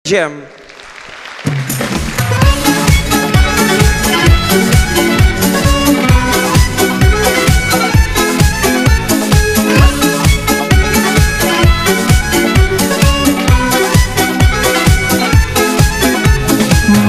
Jam.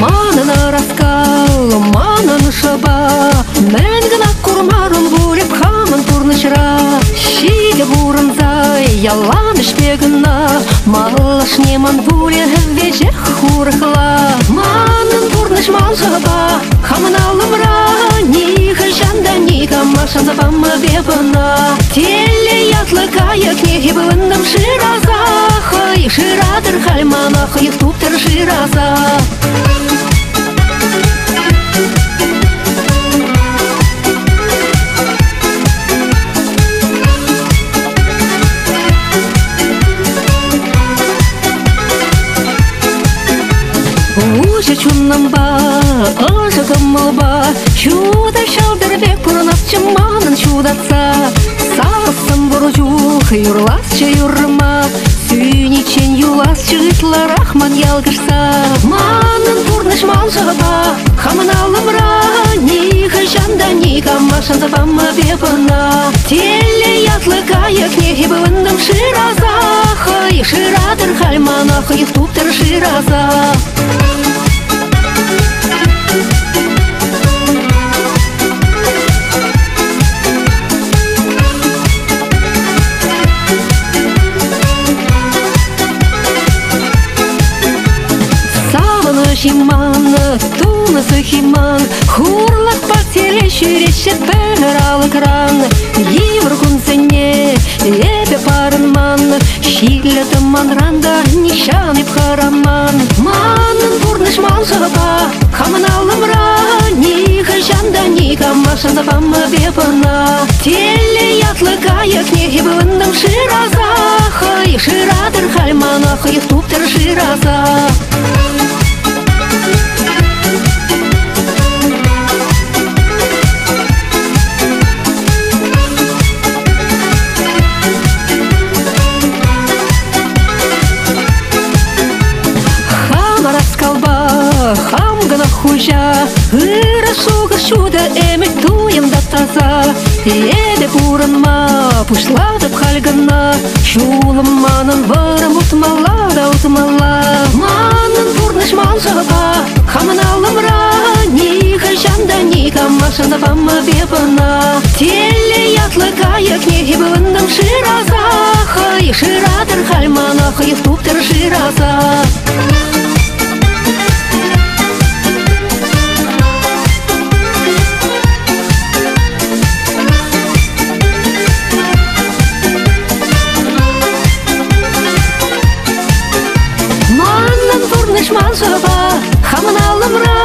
Манана раскал, манан шаба, мен гына курмарым булеп хамын турнычра. Щиге бурынзай, яланыш пегына, малаш неман буле вечер хурхла. Манан турныш мал шаба, хамын алымра, ниха жанда ниха машан забамма бебана. Теле ятлы каяк нехи бындым шираза, хай ширадыр хальмана, хай туптер шираза. Уже чуннамба, ожа гаммалба, чудо шалдырбек пурнап чыманын чудатса. Сарсым буржух, юрласчы юрма, сүйничен юласчы ытлар ахман ялгышса. Манын пурныш малжаба, хамын алымра, ниха жанда ниха машан забамма бебана. Теле ятлы каяк нехи бывындым шираза, хай ширадыр хальмана, хай туптер шираза. Химан, туна сухиман, хурлак пателе ширешет перал экран. Евр кунцене, ебе парынман, шиллетым манранда, нишаны пхараман. Манын бурныш малжаба, хамын алымра, ниха жанда ниха машан забамма бебана. Теле ятлы каяк нехи бындым шираза, хай ширадыр хальмана, хай туптер шираза. Хамгана хужа, ырашуга шуда эмек туем да таза. Ебе бурынма, пушлада пхальгана, чулым манын варам утмала да утмала. Манын бурныш малжаба, хамын алымра, ниха жанда ниха машан забамма бебана. Теле ятлы каяк нехи бывындым шираза, хай ширадыр хальмана, хай туптер шираза. Малжаба, хамын алымра,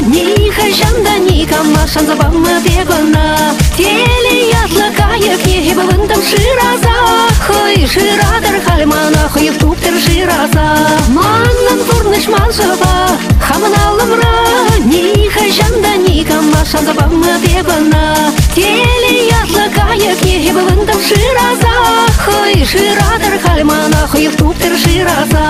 ниха жанда ниха машан забамма бебана. Теле ятлы каяк нехи бывындым шираза, хай ширадыр хальмана, хай туптер шираза. Маннан бурныш малжаба, хамын алымра, ниха жанда ниха машан забамма бебана. Теле ятлы каяк нехи бывындым шираза, хай ширадыр хальмана, хай туптер шираза.